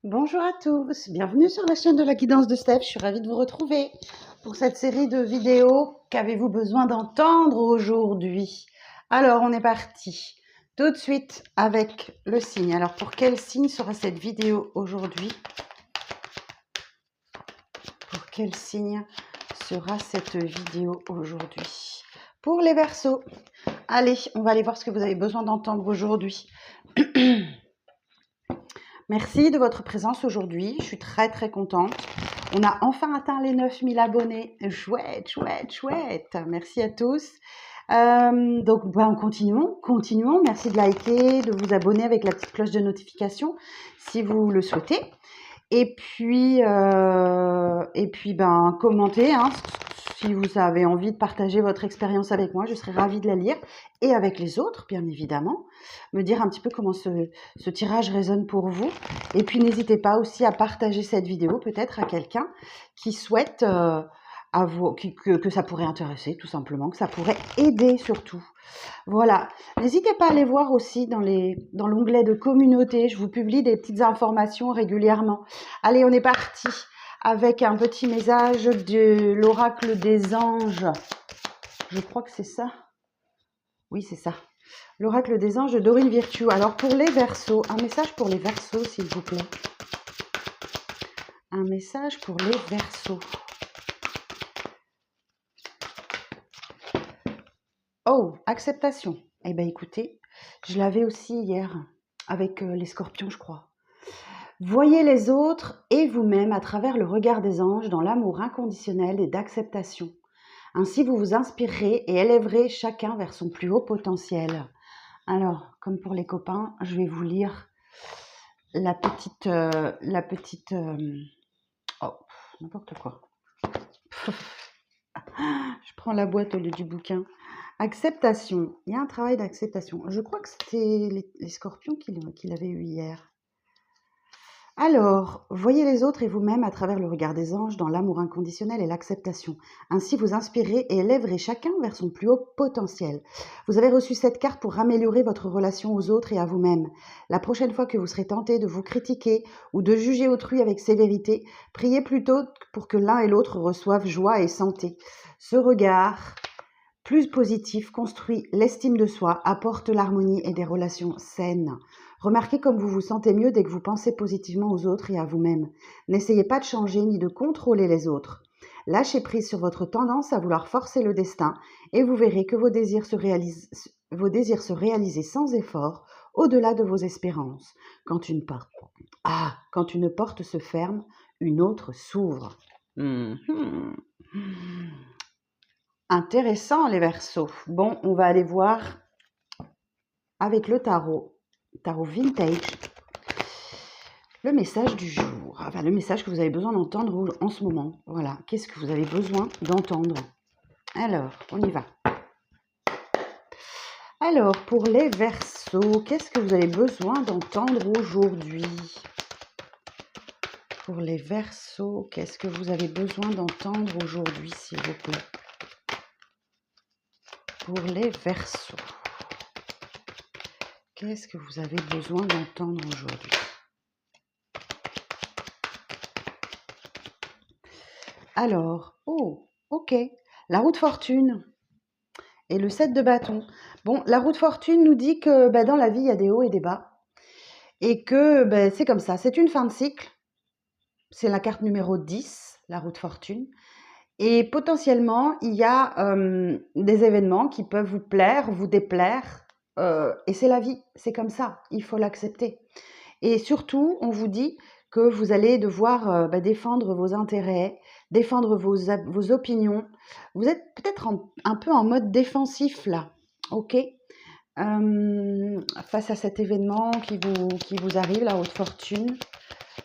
Bonjour à tous, bienvenue sur la chaîne de la guidance de Steph. Je suis ravie de vous retrouver pour cette série de vidéos. Qu'avez-vous besoin d'entendre aujourd'hui? Alors, on est parti tout de suite avec le signe. Alors, pour quel signe sera cette vidéo aujourd'hui? Pour quel signe sera cette vidéo aujourd'hui? Pour les Verseaux. Allez, on va aller voir ce que vous avez besoin d'entendre aujourd'hui. Merci de votre présence aujourd'hui. Je suis très contente. On a enfin atteint les 9000 abonnés. Chouette, chouette, chouette. Merci à tous. Donc, continuons. Merci de liker, de vous abonner avec la petite cloche de notification si vous le souhaitez. Et puis, commentez. Si vous avez envie de partager votre expérience avec moi, je serai ravie de la lire. Et avec les autres, bien évidemment. Me dire un petit peu comment ce tirage résonne pour vous. Et puis, n'hésitez pas aussi à partager cette vidéo peut-être à quelqu'un qui souhaite que ça pourrait intéresser, tout simplement, que ça pourrait aider surtout. Voilà. N'hésitez pas à aller voir aussi dans l'onglet de communauté. Je vous publie des petites informations régulièrement. Allez, on est parti avec un petit message de l'oracle des anges. Je crois que c'est ça. Oui, c'est ça. L'oracle des anges de Dorine Virtue. Alors, pour les Verseaux, un message pour les Verseaux, s'il vous plaît. Un message pour les Verseaux. Oh, acceptation. Eh bien, écoutez, je l'avais aussi hier avec les scorpions, je crois. Voyez les autres et vous-même à travers le regard des anges dans l'amour inconditionnel et d'acceptation. Ainsi, vous vous inspirerez et élèverez chacun vers son plus haut potentiel. Alors, comme pour les copains, je vais vous lire la petite oh, n'importe quoi. Je prends la boîte au lieu du bouquin. Acceptation. Il y a un travail d'acceptation. Je crois que c'était les scorpions qui l'avaient eu hier. Alors, voyez les autres et vous-même à travers le regard des anges dans l'amour inconditionnel et l'acceptation. Ainsi, vous inspirez et élèverez chacun vers son plus haut potentiel. Vous avez reçu cette carte pour améliorer votre relation aux autres et à vous-même. La prochaine fois que vous serez tenté de vous critiquer ou de juger autrui avec sévérité, priez plutôt pour que l'un et l'autre reçoivent joie et santé. Ce regard plus positif construit l'estime de soi, apporte l'harmonie et des relations saines. Remarquez comme vous vous sentez mieux dès que vous pensez positivement aux autres et à vous-même. N'essayez pas de changer ni de contrôler les autres. Lâchez prise sur votre tendance à vouloir forcer le destin et vous verrez que vos désirs se réaliser sans effort, au-delà de vos espérances. Quand une porte se ferme, une autre s'ouvre. Intéressant les Verseaux. Bon, on va aller voir avec le tarot vintage, le message du jour. Enfin, le message que vous avez besoin d'entendre en ce moment. Voilà, qu'est-ce que vous avez besoin d'entendre? Alors, on y va. Alors, pour les Verseaux, qu'est-ce que vous avez besoin d'entendre aujourd'hui? Pour les Verseaux, qu'est-ce que vous avez besoin d'entendre aujourd'hui, s'il vous plaît? Pour les Verseaux, qu'est-ce que vous avez besoin d'entendre aujourd'hui? Alors, oh, ok, la roue de fortune et le 7 de bâton. Bon, la roue de fortune nous dit que dans la vie, il y a des hauts et des bas et que c'est comme ça, c'est une fin de cycle. C'est la carte numéro 10, la roue de fortune. Et potentiellement, il y a des événements qui peuvent vous plaire, vous déplaire. Et c'est la vie, c'est comme ça, il faut l'accepter. Et surtout, on vous dit que vous allez devoir défendre vos intérêts, défendre vos opinions. Vous êtes peut-être un peu en mode défensif là, ok? Face à cet événement qui vous arrive, la haute fortune,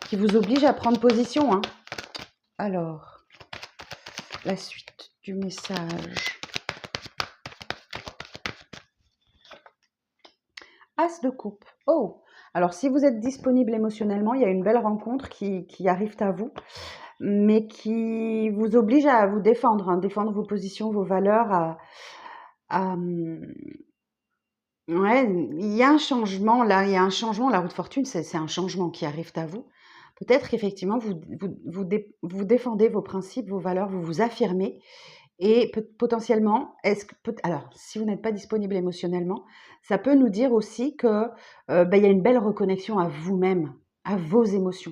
qui vous oblige à prendre position. Hein. Alors, la suite du message. As de coupe. Oh, alors si vous êtes disponible émotionnellement, il y a une belle rencontre qui arrive à vous, mais qui vous oblige à vous défendre, défendre vos positions, vos valeurs. Ouais, il y a un changement là, il y a un changement. La roue de fortune, c'est un changement qui arrive à vous, Peut-être qu'effectivement, vous défendez vos principes, vos valeurs, vous vous affirmez et potentiellement, alors, si vous n'êtes pas disponible émotionnellement, ça peut nous dire aussi que il y a une belle reconnexion à vous-même, à vos émotions.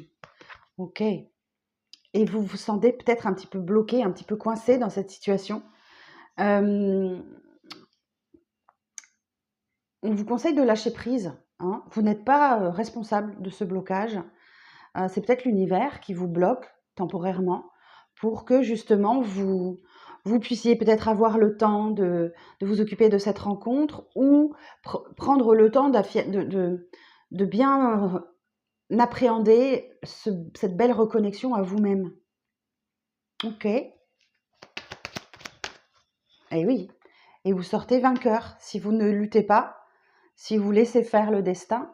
Ok. Et vous vous sentez peut-être un petit peu bloqué, un petit peu coincé dans cette situation. Euh, on vous conseille de lâcher prise, hein. Vous n'êtes pas responsable de ce blocage. C'est peut-être l'univers qui vous bloque temporairement pour que justement vous puissiez peut-être avoir le temps de vous occuper de cette rencontre ou prendre le temps de bien appréhender cette belle reconnexion à vous-même. Ok. Eh oui. Et vous sortez vainqueur. Si vous ne luttez pas, si vous laissez faire le destin,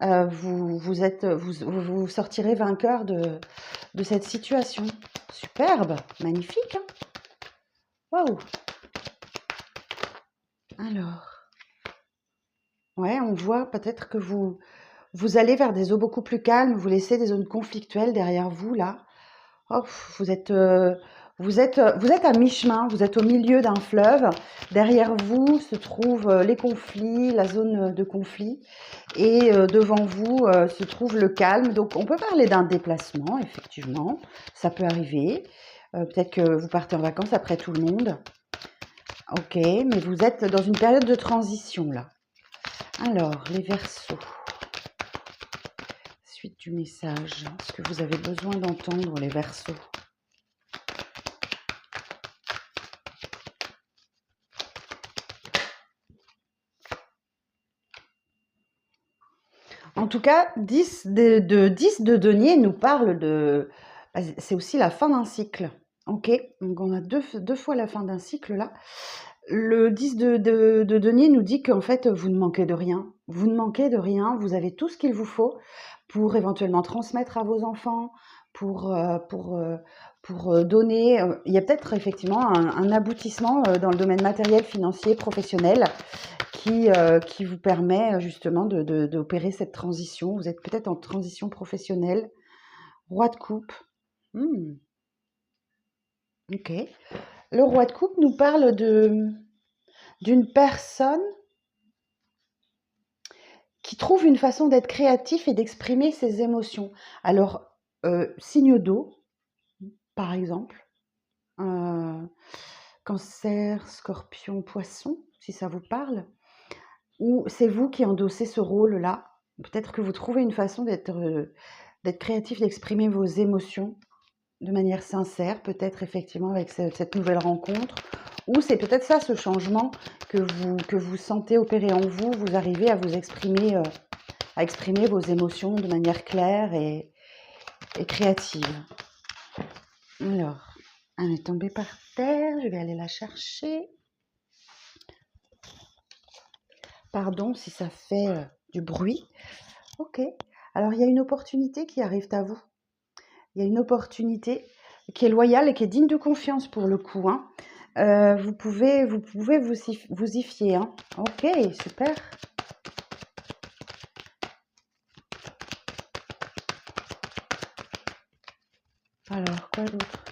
vous sortirez vainqueur de cette situation. Superbe, magnifique, hein. Waouh. Alors, ouais, on voit peut-être que vous allez vers des eaux beaucoup plus calmes, vous laissez des zones conflictuelles derrière vous, là. Oh, vous êtes à mi-chemin, vous êtes au milieu d'un fleuve. Derrière vous se trouvent les conflits, la zone de conflit. Et devant vous se trouve le calme. Donc, on peut parler d'un déplacement, effectivement. Ça peut arriver. Peut-être que vous partez en vacances après tout le monde. Ok, mais vous êtes dans une période de transition, là. Alors, les Verseaux. Suite du message. Est-ce que vous avez besoin d'entendre les Verseaux? En tout cas, 10 de denier nous parle de... C'est aussi la fin d'un cycle. Ok, donc on a deux fois la fin d'un cycle là. Le 10 de denier nous dit qu'en fait, vous ne manquez de rien. Vous ne manquez de rien, vous avez tout ce qu'il vous faut pour éventuellement transmettre à vos enfants, pour donner. Il y a peut-être effectivement un aboutissement dans le domaine matériel, financier, professionnel qui vous permet justement d'opérer cette transition. Vous êtes peut-être en transition professionnelle. Roi de coupe. Ok. Le roi de coupe nous parle d'une personne qui trouve une façon d'être créatif et d'exprimer ses émotions. Alors, signe d'eau, par exemple, cancer, scorpion, poisson, si ça vous parle, ou c'est vous qui endossez ce rôle-là. Peut-être que vous trouvez une façon d'être créatif, d'exprimer vos émotions de manière sincère, peut-être effectivement avec cette nouvelle rencontre, ou c'est peut-être ça, ce changement que vous sentez opérer en vous, vous arrivez à vous exprimer, à exprimer vos émotions de manière claire et créative. Alors, elle est tombée par terre, je vais aller la chercher. Pardon si ça fait du bruit. Ok, alors il y a une opportunité qui arrive à vous. Il y a une opportunité qui est loyale et qui est digne de confiance pour le coup, hein. Vous pouvez vous y fier, hein. Ok, super. Alors, quoi d'autre?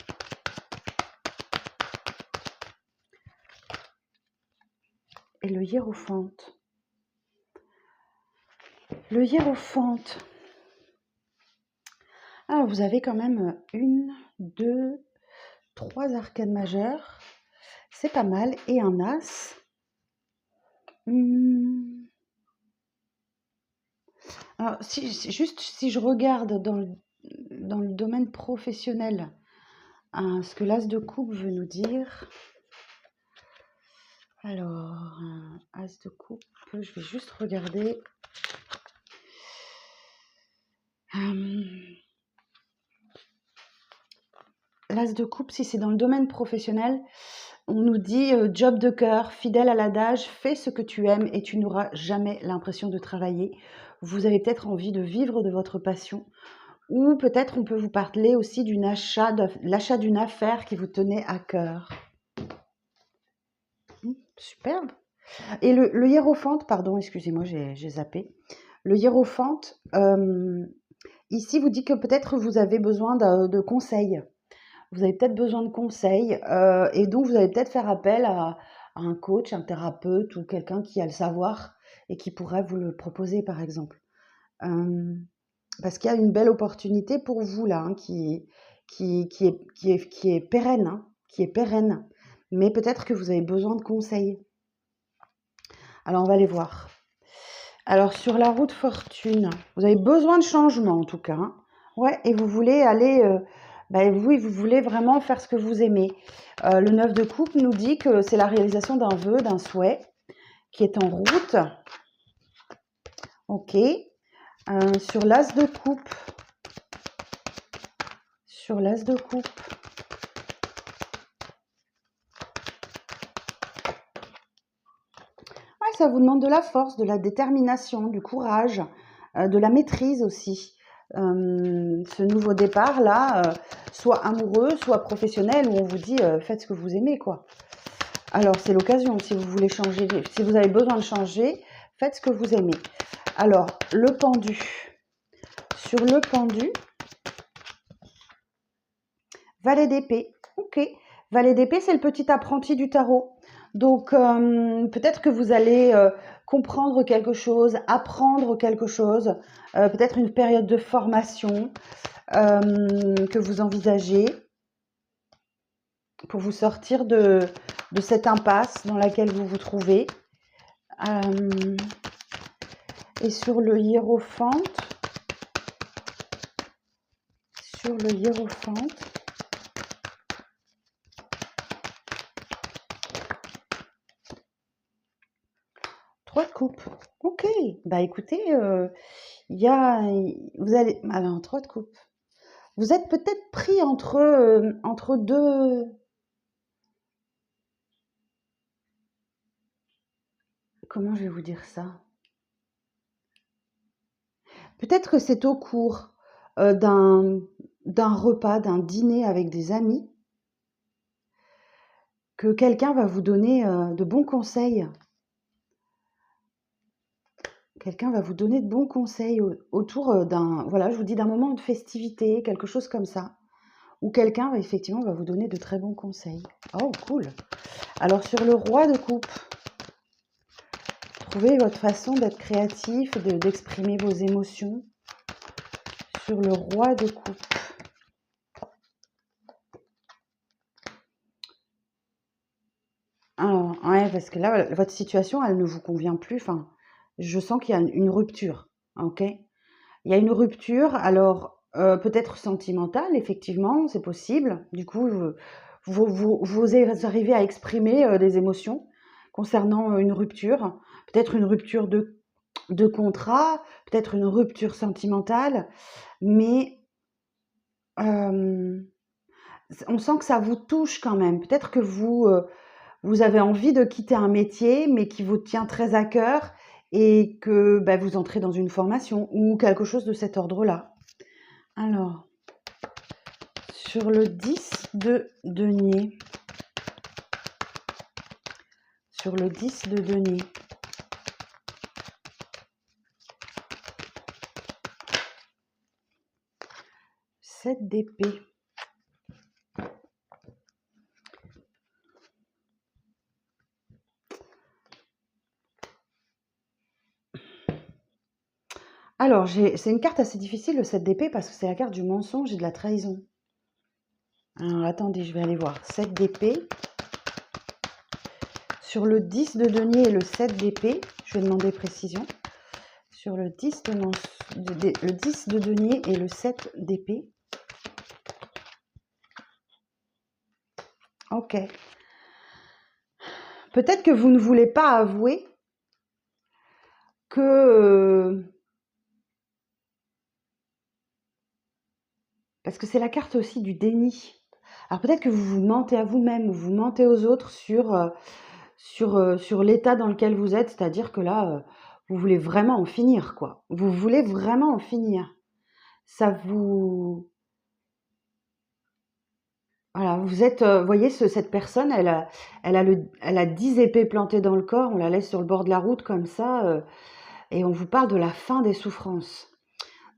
Et le hiérophante. Le hiérophante. Ah, vous avez quand même 1, 2, 3 arcades majeures. C'est pas mal. Et un as. Alors, si je regarde dans le domaine professionnel, ce que l'as de coupe veut nous dire. Alors, as de coupe, je vais juste regarder. L'as de coupe, si c'est dans le domaine professionnel, on nous dit job de cœur, fidèle à l'adage, fais ce que tu aimes et tu n'auras jamais l'impression de travailler. Vous avez peut-être envie de vivre de votre passion. Ou peut-être on peut vous parler aussi l'achat d'une affaire qui vous tenait à cœur. Superbe. Et le hiérophante, pardon, excusez-moi, j'ai zappé. Le hiérophante, Ici, vous dit que peut-être vous avez besoin de conseils. Vous avez peut-être besoin de conseils et donc vous allez peut-être faire appel à un coach, un thérapeute ou quelqu'un qui a le savoir et qui pourrait vous le proposer, par exemple. Euh, Parce qu'il y a une belle opportunité pour vous là, hein, qui est pérenne, hein, qui est pérenne. Mais peut-être que vous avez besoin de conseils. Alors on va aller voir. Alors sur la route fortune, vous avez besoin de changement en tout cas, hein. Ouais, et vous voulez aller, oui, vous voulez vraiment faire ce que vous aimez. Le 9 de coupe nous dit que c'est la réalisation d'un vœu, d'un souhait qui est en route. Ok. Sur l'as de coupe. Sur l'as de coupe. Ouais, ça vous demande de la force, de la détermination, du courage, de la maîtrise aussi. Ce nouveau départ-là, soit amoureux, soit professionnel, où on vous dit faites ce que vous aimez, quoi. Alors, c'est l'occasion, si vous voulez changer, si vous avez besoin de changer, faites ce que vous aimez. Alors, le pendu. Sur le pendu, valet d'épée. Ok. Valet d'épée, c'est le petit apprenti du tarot. Donc, peut-être que vous allez comprendre quelque chose, apprendre quelque chose, peut-être une période de formation que vous envisagez pour vous sortir de cette impasse dans laquelle vous vous trouvez. Et sur le hiérophante, trois de coupe. Ok, bah écoutez, il y a, vous allez, alors trois de coupe. Vous êtes peut-être pris entre deux. Comment je vais vous dire ça? Peut-être que c'est au cours d'un repas, d'un dîner avec des amis, que quelqu'un va vous donner de bons conseils. Quelqu'un va vous donner de bons conseils autour d'un, voilà, je vous dis d'un moment de festivité, quelque chose comme ça, où quelqu'un effectivement va vous donner de très bons conseils. Oh, cool. Alors sur le roi de coupe, trouvez votre façon d'être créatif, d'exprimer vos émotions. Sur le roi de coupe. Alors, ouais, parce que là, votre situation, elle ne vous convient plus. Enfin, je sens qu'il y a une rupture, ok? Il y a une rupture, alors peut-être sentimentale, effectivement, c'est possible. Du coup, vous arrivez à exprimer des émotions concernant une rupture, peut-être une rupture de contrat, peut-être une rupture sentimentale, mais on sent que ça vous touche quand même. Peut-être que vous avez envie de quitter un métier, mais qui vous tient très à cœur et que vous entrez dans une formation ou quelque chose de cet ordre-là. Alors, sur le 10 de denier, sur le 10 de denier, sept d'épée. Alors, c'est une carte assez difficile, le 7 d'épée, parce que c'est la carte du mensonge et de la trahison. Alors, attendez, je vais aller voir. 7 d'épée. Sur le 10 de denier et le 7 d'épée, je vais demander précision. Sur le 10 le 10 de denier et le 7 d'épée. Ok. Peut-être que vous ne voulez pas avouer que... parce que c'est la carte aussi du déni. Alors peut-être que vous vous mentez à vous-même ou vous mentez aux autres sur l'état dans lequel vous êtes, c'est-à-dire que là, vous voulez vraiment en finir, quoi. Vous voulez vraiment en finir. Ça vous... Voilà, vous êtes, voyez, cette personne, elle a 10 épées plantées dans le corps, on la laisse sur le bord de la route comme ça, et on vous parle de la fin des souffrances.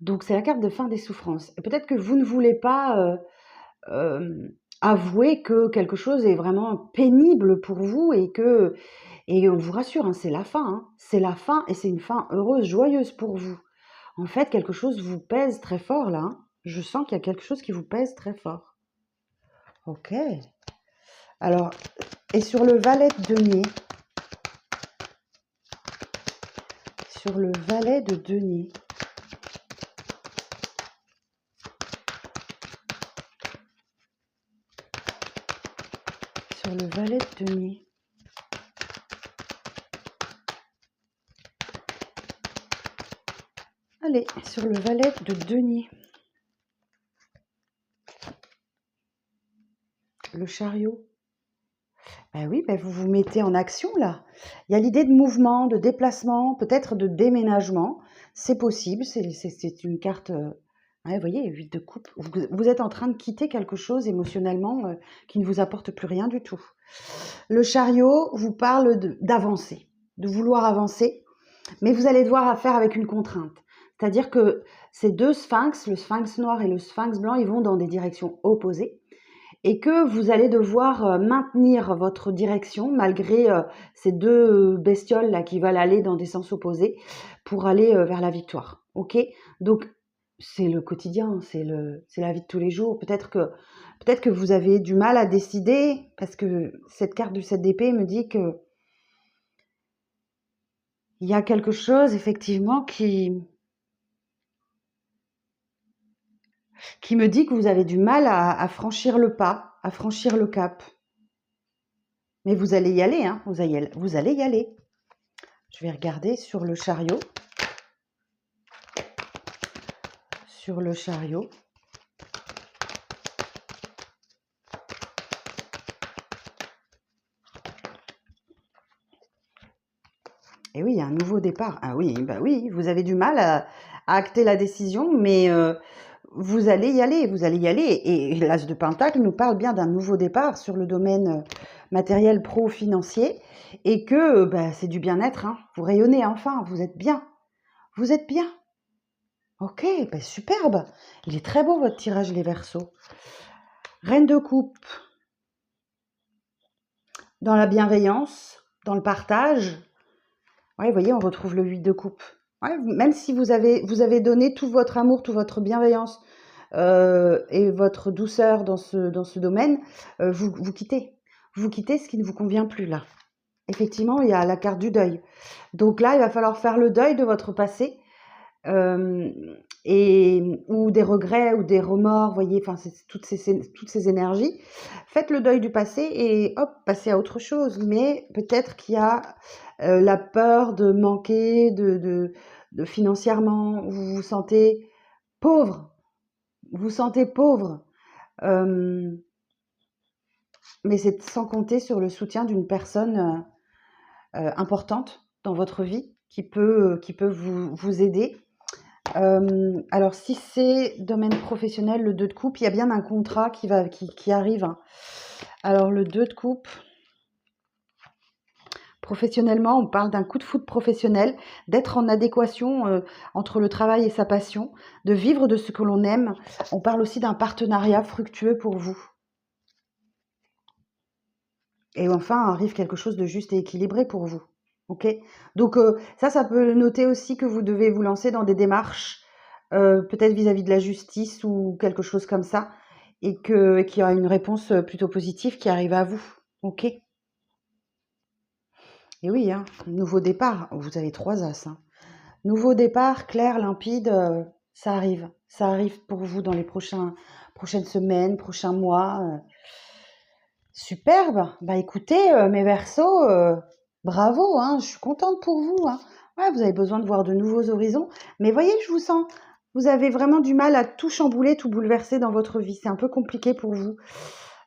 Donc c'est la carte de fin des souffrances. Et peut-être que vous ne voulez pas avouer que quelque chose est vraiment pénible pour vous et on vous rassure, hein, c'est la fin, hein. C'est la fin et c'est une fin heureuse, joyeuse pour vous. En fait, quelque chose vous pèse très fort là, hein. Je sens qu'il y a quelque chose qui vous pèse très fort. Ok. Alors, et sur le valet de denier, sur le valet de denier, sur le valet de denier. Allez, sur le valet de denier. Le chariot. Ben oui, ben vous vous mettez en action là. Il y a l'idée de mouvement, de déplacement, peut-être de déménagement. C'est possible, c'est une carte. Ouais, vous voyez, 8 de coupe. Vous êtes en train de quitter quelque chose émotionnellement qui ne vous apporte plus rien du tout. Le chariot vous parle d'avancer, de vouloir avancer, mais vous allez devoir faire avec une contrainte. C'est-à-dire que ces deux sphinx, le sphinx noir et le sphinx blanc, ils vont dans des directions opposées et que vous allez devoir maintenir votre direction malgré ces deux bestioles là qui veulent aller dans des sens opposés pour aller vers la victoire. Ok? Donc c'est le quotidien, c'est la vie de tous les jours. Peut-être que vous avez du mal à décider parce que cette carte du 7 d'épée me dit que il y a quelque chose effectivement qui me dit que vous avez du mal à franchir le pas, à franchir le cap. Mais vous allez y aller, hein, vous allez y aller. Je vais regarder sur le chariot. Sur le chariot. Et oui, il y a un nouveau départ. Ah oui, bah oui, vous avez du mal à acter la décision, mais vous allez y aller, vous allez y aller. Et l'As de Pentacle nous parle bien d'un nouveau départ sur le domaine matériel pro-financier et que bah, c'est du bien-être, hein. Vous rayonnez enfin, vous êtes bien. Vous êtes bien. Ok, bah superbe. Il est très beau votre tirage, les Verseaux. Reine de coupe. Dans la bienveillance, dans le partage. Ouais, vous voyez, on retrouve le 8 de coupe. Ouais, même si vous avez donné tout votre amour, toute votre bienveillance et votre douceur dans ce domaine, vous quittez. Vous quittez ce qui ne vous convient plus là. Effectivement, il y a la carte du deuil. Donc là, il va falloir faire le deuil de votre passé ou des regrets ou des remords, voyez, enfin, c'est toutes ces énergies. Faites le deuil du passé et hop, passez à autre chose. Mais peut-être qu'il y a la peur de manquer de financièrement, vous vous sentez pauvre, mais c'est sans compter sur le soutien d'une personne importante dans votre vie qui peut vous aider. Alors si c'est domaine professionnel, le 2 de coupe, il y a bien un contrat qui arrive, hein. Alors le 2 de coupe, professionnellement, on parle d'un coup de foudre professionnel, d'être en adéquation entre le travail et sa passion, de vivre de ce que l'on aime. On parle aussi d'un partenariat fructueux pour vous. Et enfin, arrive quelque chose de juste et équilibré pour vous. Ok? Donc ça peut noter aussi que vous devez vous lancer dans des démarches, peut-être vis-à-vis de la justice ou quelque chose comme ça, et qu'il y a une réponse plutôt positive qui arrive à vous. Ok? Et oui, hein, nouveau départ. Vous avez 3 as, hein. Nouveau départ, clair, limpide, ça arrive. Ça arrive pour vous dans les prochaines semaines, prochains mois. Superbe. Bah écoutez, mes Verseaux, bravo, hein, je suis contente pour vous, hein. Ouais, vous avez besoin de voir de nouveaux horizons, mais voyez, je vous sens, vous avez vraiment du mal à tout chambouler, tout bouleverser dans votre vie. C'est un peu compliqué pour vous.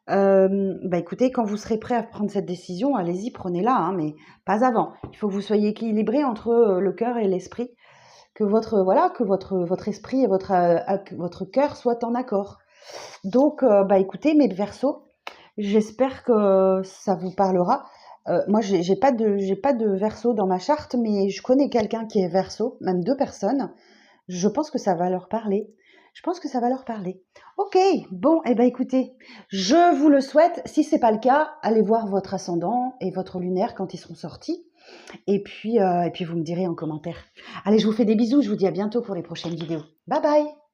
Bah écoutez, quand vous serez prêt à prendre cette décision, allez-y, prenez-la, hein, mais pas avant. Il faut que vous soyez équilibré entre le cœur et l'esprit, que votre esprit et votre cœur soient en accord. Donc, bah écoutez, mes Verseaux, j'espère que ça vous parlera. Moi, j'ai pas de Verseau dans ma charte, mais je connais quelqu'un qui est Verseau, même 2 personnes. Je pense que ça va leur parler. Je pense que ça va leur parler. Ok, bon, eh ben écoutez, je vous le souhaite. Si c'est pas le cas, allez voir votre ascendant et votre lunaire quand ils seront sortis. Et puis vous me direz en commentaire. Allez, je vous fais des bisous. Je vous dis à bientôt pour les prochaines vidéos. Bye bye!